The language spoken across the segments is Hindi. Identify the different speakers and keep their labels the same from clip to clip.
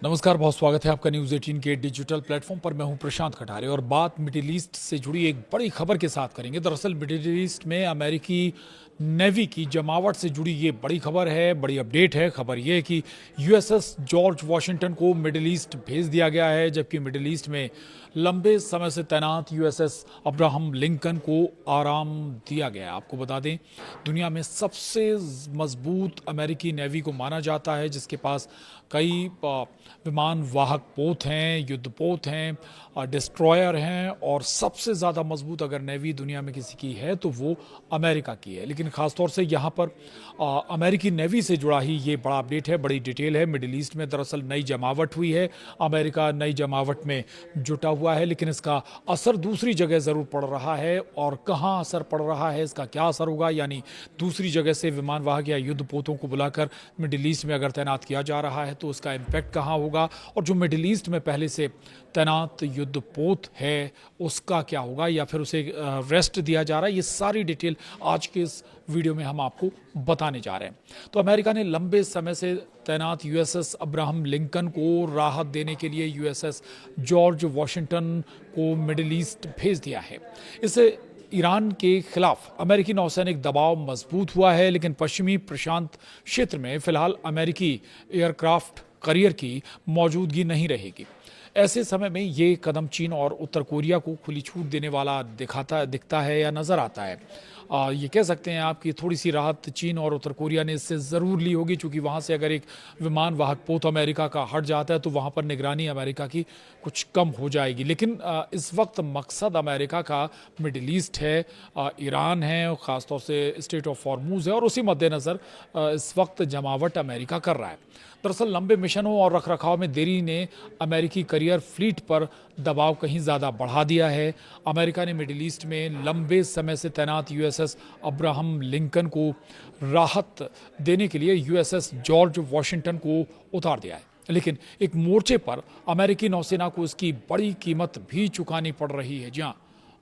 Speaker 1: नमस्कार, बहुत स्वागत है आपका न्यूज़ 18 के डिजिटल प्लेटफॉर्म पर। मैं हूं प्रशांत खटारे और बात मिडिल ईस्ट से जुड़ी एक बड़ी खबर के साथ करेंगे। दरअसल मिडिल ईस्ट में अमेरिकी नेवी की जमावट से जुड़ी ये बड़ी खबर है, बड़ी अपडेट है। खबर ये है कि यूएसएस जॉर्ज वॉशिंगटन को मिडिल ईस्ट भेज दिया गया है, जबकि मिडिल ईस्ट में लंबे समय से तैनात यूएसएस अब्राहम लिंकन को आराम दिया गया है। आपको बता दें, दुनिया में सबसे मजबूत अमेरिकी नेवी को माना जाता है, जिसके पास कई विमान वाहक पोत हैं, युद्धपोत हैं, डिस्ट्रॉयर हैं, और सबसे ज़्यादा मजबूत अगर नेवी दुनिया में किसी की है तो वो अमेरिका की है। लेकिन ख़ासतौर से यहाँ पर अमेरिकी नेवी से जुड़ा ही ये बड़ा अपडेट है, बड़ी डिटेल है। मिडिल ईस्ट में दरअसल नई जमावट हुई है, अमेरिका नई जमावट में जुटा हुआ है, लेकिन इसका असर दूसरी जगह ज़रूर पड़ रहा है। और कहाँ असर पड़ रहा है, इसका क्या असर होगा, यानी दूसरी जगह से विमान वाहक या युद्धपोतों को बुलाकर मिडिल ईस्ट में अगर तैनात किया जा रहा है तो उसका इम्पैक्ट कहाँ होगा, और जो मिडिल ईस्ट में पहले से तैनात युद्धपोत है उसका क्या होगा, या फिर उसे रेस्ट दिया जा रहा है। ये सारी डिटेल आज के इस वीडियो में हम आपको बताने जा रहे हैं। तो अमेरिका ने लंबे समय से तैनात यूएसएस अब्राहम लिंकन को राहत देने के लिए यूएसएस जॉर्ज वॉशिंगटन को मिडिल ईस्ट भेज दिया है। इससे ईरान के खिलाफ अमेरिकी नौसैनिक दबाव मजबूत हुआ है, लेकिन पश्चिमी प्रशांत क्षेत्र में फिलहाल अमेरिकी एयरक्राफ्ट करियर की मौजूदगी नहीं रहेगी। ऐसे समय में ये कदम चीन और उत्तर कोरिया को खुली छूट देने वाला दिखता है या नज़र आता है। ये कह सकते हैं आप कि थोड़ी सी राहत चीन और उत्तर कोरिया ने इससे ज़रूर ली होगी, क्योंकि वहाँ से अगर एक विमान वाहक पोत अमेरिका का हट जाता है तो वहाँ पर निगरानी अमेरिका की कुछ कम हो जाएगी। लेकिन इस वक्त मकसद अमेरिका का मिडिल ईस्ट है, ईरान है, ख़ासतौर से स्टेट ऑफ हॉर्मुज़ है, और उसी मद्देनज़र इस वक्त जमावट अमेरिका कर रहा है। दरअसल लंबे मिशनों और रखरखाव में देरी ने अमेरिकी करियर फ्लीट पर दबाव कहीं ज़्यादा बढ़ा दिया है। अमेरिका ने मिडिल ईस्ट में लंबे समय से तैनात यूएसएस अब्राहम लिंकन को राहत देने के लिए यूएसएस जॉर्ज वॉशिंगटन को उतार दिया है, लेकिन एक मोर्चे पर अमेरिकी नौसेना को इसकी बड़ी कीमत भी चुकानी पड़ रही है। जहाँ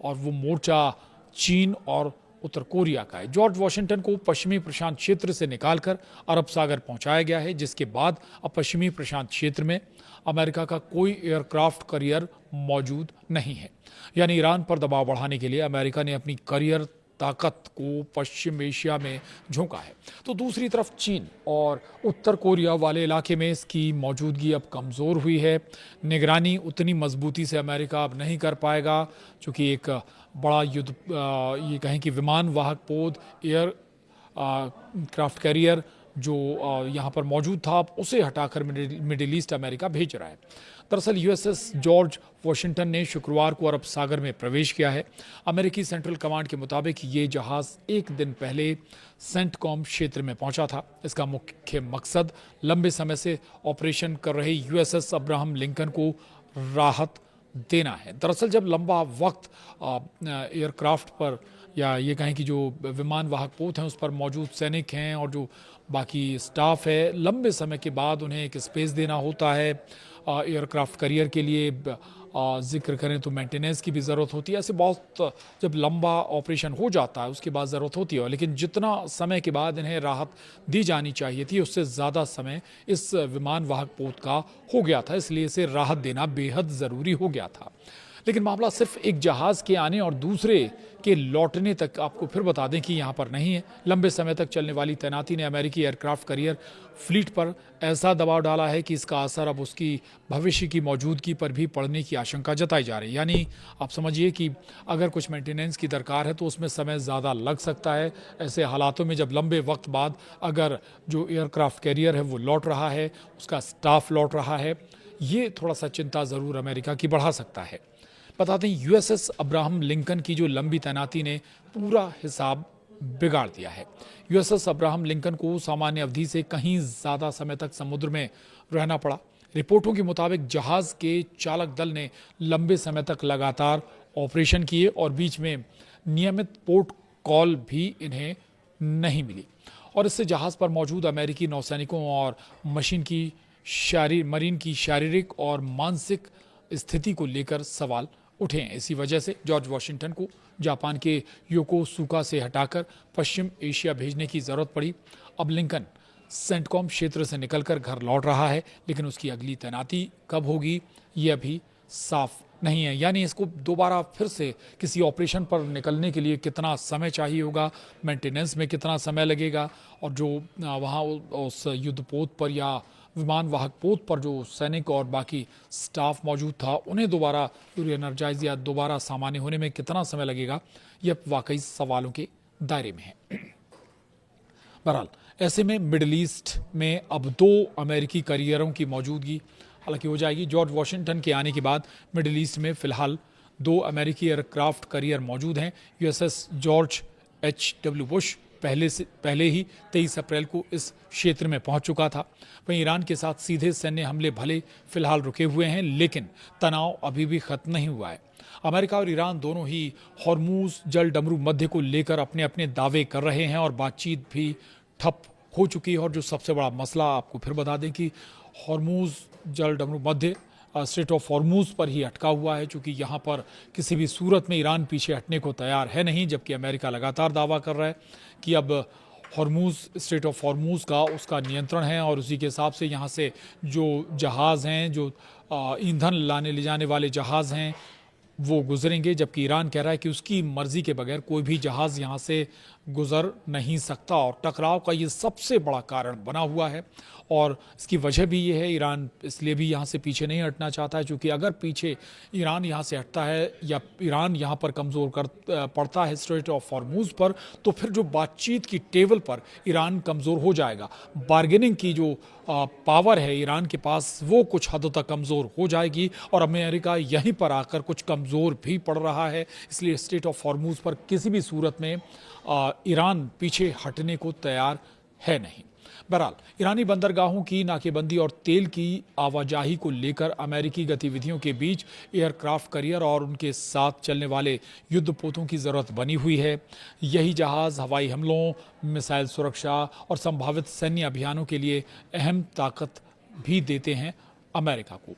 Speaker 1: और वो मोर्चा चीन और उत्तर कोरिया का है। जॉर्ज वॉशिंगटन को पश्चिमी प्रशांत क्षेत्र से निकालकर अरब सागर पहुंचाया गया है, जिसके बाद अब पश्चिमी प्रशांत क्षेत्र में अमेरिका का कोई एयरक्राफ्ट करियर मौजूद नहीं है। यानी ईरान पर दबाव बढ़ाने के लिए अमेरिका ने अपनी करियर ताकत को पश्चिम एशिया में झोंका है। तो दूसरी तरफ चीन और उत्तर कोरिया वाले इलाके में इसकी मौजूदगी अब कमज़ोर हुई है। निगरानी उतनी मजबूती से अमेरिका अब नहीं कर पाएगा, क्योंकि एक बड़ा युद्ध ये कहें कि विमान वाहक पोत एयर क्राफ्ट कैरियर जो यहाँ पर मौजूद था, अब उसे हटाकर मिडिल ईस्ट अमेरिका भेज रहा है। दरअसल यूएसएस जॉर्ज वॉशिंगटन ने शुक्रवार को अरब सागर में प्रवेश किया है। अमेरिकी सेंट्रल कमांड के मुताबिक ये जहाज़ एक दिन पहले सेंटकॉम क्षेत्र में पहुंचा था। इसका मुख्य मकसद लंबे समय से ऑपरेशन कर रहे यूएसएस अब्राहम लिंकन को राहत देना है। दरअसल जब लंबा वक्त एयरक्राफ्ट पर या ये कहें कि जो विमान वाहक पोत हैं उस पर मौजूद सैनिक हैं और जो बाकी स्टाफ है, लंबे समय के बाद उन्हें एक स्पेस देना होता है। एयरक्राफ्ट करियर के लिए जिक्र करें तो मेंटेनेंस की भी ज़रूरत होती है। ऐसे बहुत जब लंबा ऑपरेशन हो जाता है उसके बाद ज़रूरत होती है, लेकिन जितना समय के बाद इन्हें राहत दी जानी चाहिए थी उससे ज़्यादा समय इस विमान वाहक पोत का हो गया था, इसलिए इसे राहत देना बेहद ज़रूरी हो गया था। लेकिन मामला सिर्फ एक जहाज़ के आने और दूसरे के लौटने तक आपको फिर बता दें कि यहाँ पर नहीं है। लंबे समय तक चलने वाली तैनाती ने अमेरिकी एयरक्राफ्ट करियर फ्लीट पर ऐसा दबाव डाला है कि इसका असर अब उसकी भविष्य की मौजूदगी पर भी पड़ने की आशंका जताई जा रही है। यानी आप समझिए कि अगर कुछ मेंटेनेंस की दरकार है तो उसमें समय ज़्यादा लग सकता है। ऐसे हालातों में जब लंबे वक्त बाद अगर जो एयरक्राफ्ट कैरियर है वो लौट रहा है, उसका स्टाफ लौट रहा है, ये थोड़ा सा चिंता ज़रूर अमेरिका की बढ़ा सकता है। बता दें, यूएसएस अब्राहम लिंकन की जो लंबी तैनाती ने पूरा हिसाब बिगाड़ दिया है। यूएसएस अब्राहम लिंकन को सामान्य अवधि से कहीं ज़्यादा समय तक समुद्र में रहना पड़ा। रिपोर्टों के मुताबिक जहाज़ के चालक दल ने लंबे समय तक लगातार ऑपरेशन किए और बीच में नियमित पोर्ट कॉल भी इन्हें नहीं मिली, और इससे जहाज़ पर मौजूद अमेरिकी नौसैनिकों और मरीन की शारीरिक और मानसिक स्थिति को लेकर सवाल उठे हैं। इसी वजह से जॉर्ज वॉशिंगटन को जापान के योकोसुका से हटाकर पश्चिम एशिया भेजने की ज़रूरत पड़ी। अब लिंकन सेंटकॉम क्षेत्र से निकलकर घर लौट रहा है, लेकिन उसकी अगली तैनाती कब होगी ये अभी साफ नहीं है। यानी इसको दोबारा फिर से किसी ऑपरेशन पर निकलने के लिए कितना समय चाहिए होगा, मेंटेनेंस में कितना समय लगेगा, और जो वहाँ उस युद्धपोत पर या विमान वाहक पोत पर जो सैनिक और बाकी स्टाफ मौजूद था, उन्हें दोबारा रीएनर्जाइज या दोबारा सामान्य होने में कितना समय लगेगा, यह वाकई सवालों के दायरे में है। बहरहाल ऐसे में मिडिल ईस्ट में अब 2 अमेरिकी करियरों की मौजूदगी हालांकि हो जाएगी। जॉर्ज वॉशिंगटन के आने के बाद मिडिल ईस्ट में फिलहाल 2 अमेरिकी एयरक्राफ्ट करियर मौजूद हैं। USS George H.W. बुश पहले ही 23 अप्रैल को इस क्षेत्र में पहुंच चुका था। वहीं ईरान के साथ सीधे सैन्य हमले भले फिलहाल रुके हुए हैं, लेकिन तनाव अभी भी खत्म नहीं हुआ है। अमेरिका और ईरान दोनों ही हॉर्मूज जल डमरू मध्य को लेकर अपने अपने दावे कर रहे हैं और बातचीत भी ठप हो चुकी है। और जो सबसे बड़ा मसला, आपको फिर बता दें कि हॉर्मूज जल डमरू मध्य स्ट्रेट ऑफ हॉर्मूज पर ही अटका हुआ है, क्योंकि यहाँ पर किसी भी सूरत में ईरान पीछे हटने को तैयार है नहीं, जबकि अमेरिका लगातार दावा कर रहा है कि अब हॉर्मूज स्ट्रेट ऑफ हॉर्मूज का उसका नियंत्रण है और उसी के हिसाब से यहाँ से जो जहाज़ हैं, जो ईंधन लाने ले जाने वाले जहाज़ हैं, वो गुजरेंगे। जबकि ईरान कह रहा है कि उसकी मर्जी के बगैर कोई भी जहाज़ यहाँ से गुजर नहीं सकता। और टकराव का ये सबसे बड़ा कारण बना हुआ है, और इसकी वजह भी ये है, ईरान इसलिए भी यहाँ से पीछे नहीं हटना चाहता है, क्योंकि अगर पीछे ईरान यहाँ से हटता है या ईरान यहाँ पर कमज़ोर पड़ता है स्ट्रेट ऑफ हॉर्मूज पर, तो फिर जो बातचीत की टेबल पर ईरान कमज़ोर हो जाएगा। बार्गेनिंग की जो पावर है ईरान के पास, वो कुछ हद तक कमज़ोर हो जाएगी, और अमेरिका यहीं पर आकर कुछ कमज़ोर भी पड़ रहा है। इसलिए स्ट्रेट ऑफ हॉर्मूज पर किसी भी सूरत में ईरान पीछे हटने को तैयार है नहीं। बहरहाल ईरानी बंदरगाहों की नाकेबंदी और तेल की आवाजाही को लेकर अमेरिकी गतिविधियों के बीच एयरक्राफ्ट करियर और उनके साथ चलने वाले युद्धपोतों की ज़रूरत बनी हुई है। यही जहाज़ हवाई हमलों, मिसाइल सुरक्षा और संभावित सैन्य अभियानों के लिए अहम ताकत भी देते हैं अमेरिका को।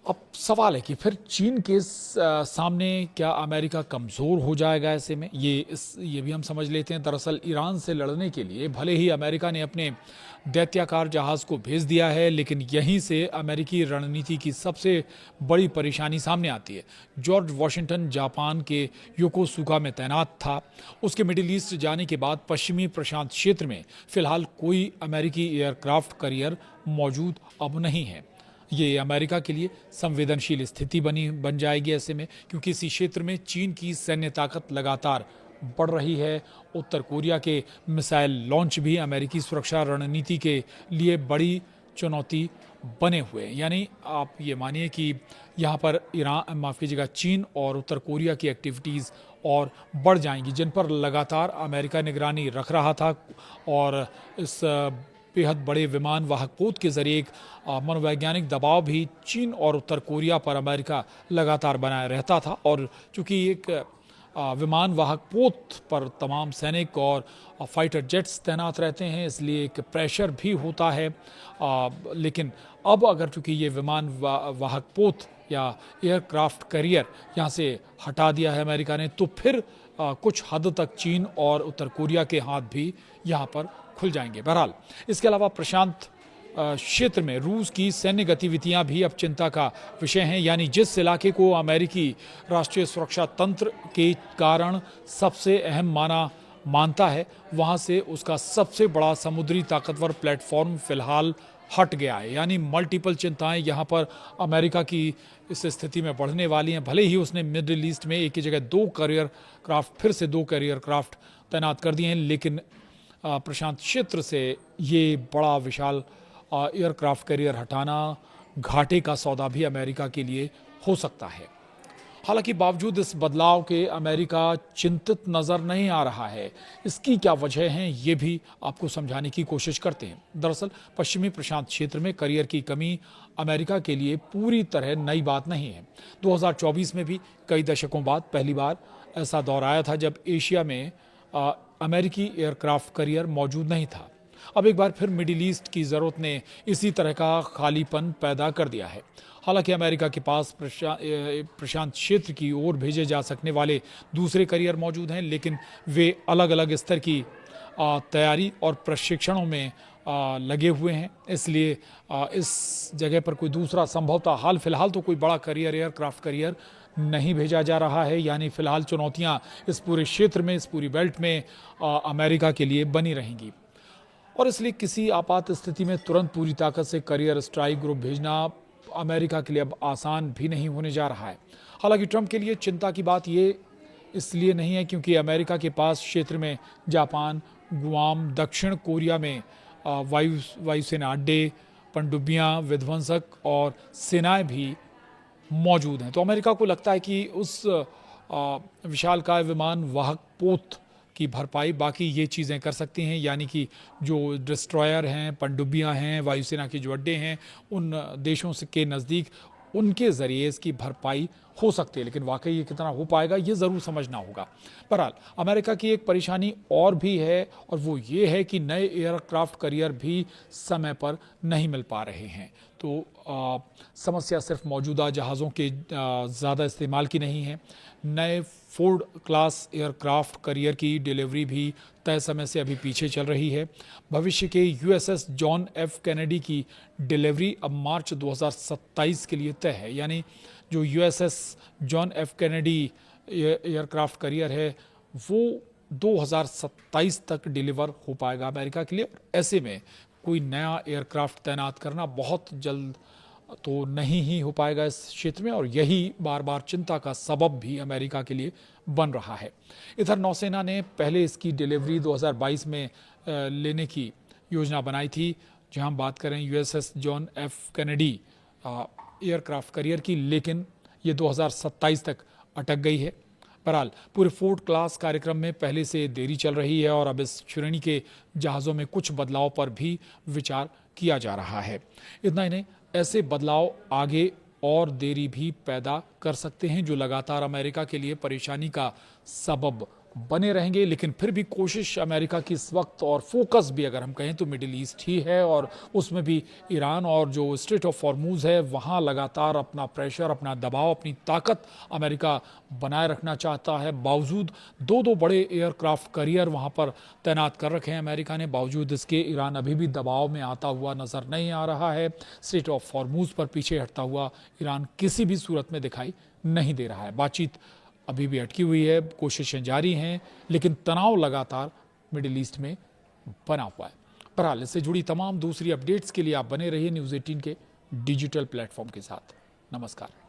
Speaker 1: अब सवाल है कि फिर चीन के सामने क्या अमेरिका कमज़ोर हो जाएगा? ऐसे में ये भी हम समझ लेते हैं। दरअसल ईरान से लड़ने के लिए भले ही अमेरिका ने अपने दैत्याकार जहाज़ को भेज दिया है, लेकिन यहीं से अमेरिकी रणनीति की सबसे बड़ी परेशानी सामने आती है। जॉर्ज वॉशिंगटन जापान के योकोसुका में तैनात था। उसके मिडिल ईस्ट जाने के बाद पश्चिमी प्रशांत क्षेत्र में फिलहाल कोई अमेरिकी एयरक्राफ्ट करियर मौजूद अब नहीं है। ये अमेरिका के लिए संवेदनशील स्थिति बन जाएगी ऐसे में, क्योंकि इसी क्षेत्र में चीन की सैन्य ताकत लगातार बढ़ रही है। उत्तर कोरिया के मिसाइल लॉन्च भी अमेरिकी सुरक्षा रणनीति के लिए बड़ी चुनौती बने हुए हैं। यानी आप ये मानिए कि यहाँ पर चीन और उत्तर कोरिया की एक्टिविटीज़ और बढ़ जाएंगी, जिन पर लगातार अमेरिका निगरानी रख रहा था। और इस बेहद बड़े विमान वाहक पोत के जरिए एक मनोवैज्ञानिक दबाव भी चीन और उत्तर कोरिया पर अमेरिका लगातार बनाए रहता था। और चूंकि एक विमान वाहक पोत पर तमाम सैनिक और फाइटर जेट्स तैनात रहते हैं, इसलिए एक प्रेशर भी होता है। लेकिन अब अगर चूंकि ये विमान वाहक पोत या एयरक्राफ्ट करियर यहाँ से हटा दिया है अमेरिका ने, तो फिर कुछ हद तक चीन और उत्तर कोरिया के हाथ भी यहाँ पर खुल जाएंगे। बहरहाल इसके अलावा प्रशांत क्षेत्र में रूस की सैन्य गतिविधियां भी अब चिंता का विषय हैं। यानी जिस इलाके को अमेरिकी राष्ट्रीय सुरक्षा तंत्र के कारण सबसे अहम मानता है, वहां से उसका सबसे बड़ा समुद्री ताकतवर प्लेटफॉर्म फिलहाल हट गया है। यानी मल्टीपल चिंताएं यहाँ पर अमेरिका की इस स्थिति में बढ़ने वाली हैं। भले ही उसने मिडिल ईस्ट में एक ही जगह 2 करियर क्राफ्ट तैनात कर दिए हैं, लेकिन प्रशांत क्षेत्र से ये बड़ा विशाल एयरक्राफ्ट करियर हटाना घाटे का सौदा भी अमेरिका के लिए हो सकता है। हालांकि बावजूद इस बदलाव के अमेरिका चिंतित नज़र नहीं आ रहा है। इसकी क्या वजह है, ये भी आपको समझाने की कोशिश करते हैं। दरअसल पश्चिमी प्रशांत क्षेत्र में करियर की कमी अमेरिका के लिए पूरी तरह नई बात नहीं है। 2024 में भी कई दशकों बाद पहली बार ऐसा दौर आया था जब एशिया में अमेरिकी एयरक्राफ्ट करियर मौजूद नहीं था। अब एक बार फिर मिडिल ईस्ट की ज़रूरत ने इसी तरह का खालीपन पैदा कर दिया है। हालांकि अमेरिका के पास प्रशांत क्षेत्र की ओर भेजे जा सकने वाले दूसरे करियर मौजूद हैं, लेकिन वे अलग अलग स्तर की तैयारी और प्रशिक्षणों में लगे हुए हैं। इसलिए इस जगह पर कोई दूसरा संभवतः हाल फिलहाल तो कोई बड़ा करियर, एयरक्राफ्ट करियर नहीं भेजा जा रहा है। यानी फिलहाल चुनौतियां इस पूरे क्षेत्र में, इस पूरी बेल्ट में अमेरिका के लिए बनी रहेंगी। और इसलिए किसी आपात स्थिति में तुरंत पूरी ताकत से करियर स्ट्राइक ग्रुप भेजना अमेरिका के लिए अब आसान भी नहीं होने जा रहा है। हालांकि ट्रंप के लिए चिंता की बात ये इसलिए नहीं है क्योंकि अमेरिका के पास क्षेत्र में जापान, गुआम, दक्षिण कोरिया में वायुसेना अड्डे, पनडुब्बियां, विध्वंसक और सेनाएं भी मौजूद हैं। तो अमेरिका को लगता है कि उस विशालकाय विमान वाहक पोत की भरपाई बाकी ये चीज़ें कर सकती हैं। यानी कि जो डिस्ट्रॉयर हैं, पनडुब्बियां हैं, वायुसेना के जो अड्डे हैं, उन देशों से के नज़दीक उनके ज़रिए इसकी भरपाई हो सकती है। लेकिन वाकई ये कितना हो पाएगा ये ज़रूर समझना होगा। बहरहाल अमेरिका की एक परेशानी और भी है और वो ये है कि नए एयरक्राफ्ट करियर भी समय पर नहीं मिल पा रहे हैं। तो समस्या सिर्फ मौजूदा जहाज़ों के ज़्यादा इस्तेमाल की नहीं है। नए फोर्ड क्लास एयरक्राफ्ट करियर की डिलीवरी भी तय समय से अभी पीछे चल रही है। भविष्य के यूएसएस जॉन एफ कैनेडी की डिलीवरी अब मार्च 2027 के लिए तय है। यानी जो USS John F Kennedy aircraft carrier है वो 2027 तक डिलीवर हो पाएगा अमेरिका के लिए। ऐसे में कोई नया एयरक्राफ्ट तैनात करना बहुत जल्द तो नहीं ही हो पाएगा इस क्षेत्र में, और यही बार बार चिंता का सबब भी अमेरिका के लिए बन रहा है। इधर नौसेना ने पहले इसकी डिलीवरी 2022 में लेने की योजना बनाई थी, जहां हम बात करें USS John F Kennedy aircraft carrier की, लेकिन ये 2027 तक अटक गई है। बहरहाल पूरे फोर्ड क्लास कार्यक्रम में पहले से देरी चल रही है और अब इस श्रेणी के जहाज़ों में कुछ बदलाव पर भी विचार किया जा रहा है। इतना ही नहीं, ऐसे बदलाव आगे और देरी भी पैदा कर सकते हैं जो लगातार अमेरिका के लिए परेशानी का सबब बने रहेंगे। लेकिन फिर भी कोशिश अमेरिका की इस वक्त और फोकस भी अगर हम कहें तो मिडिल ईस्ट ही है, और उसमें भी ईरान और जो स्ट्रेट ऑफ हॉर्मूज है वहाँ लगातार अपना प्रेशर, अपना दबाव, अपनी ताकत अमेरिका बनाए रखना चाहता है। बावजूद दो बड़े एयरक्राफ्ट करियर वहाँ पर तैनात कर रखे हैं अमेरिका ने, बावजूद इसके ईरान अभी भी दबाव में आता हुआ नजर नहीं आ रहा है। स्ट्रेट ऑफ हॉर्मूज पर पीछे हटता हुआ ईरान किसी भी सूरत में दिखाई नहीं दे रहा है। बातचीत अभी भी अटकी हुई है, कोशिशें जारी हैं, लेकिन तनाव लगातार मिडिल ईस्ट में बना हुआ है। बहरहाल इससे जुड़ी तमाम दूसरी अपडेट्स के लिए आप बने रहिए न्यूज़ 18 के डिजिटल प्लेटफॉर्म के साथ। नमस्कार।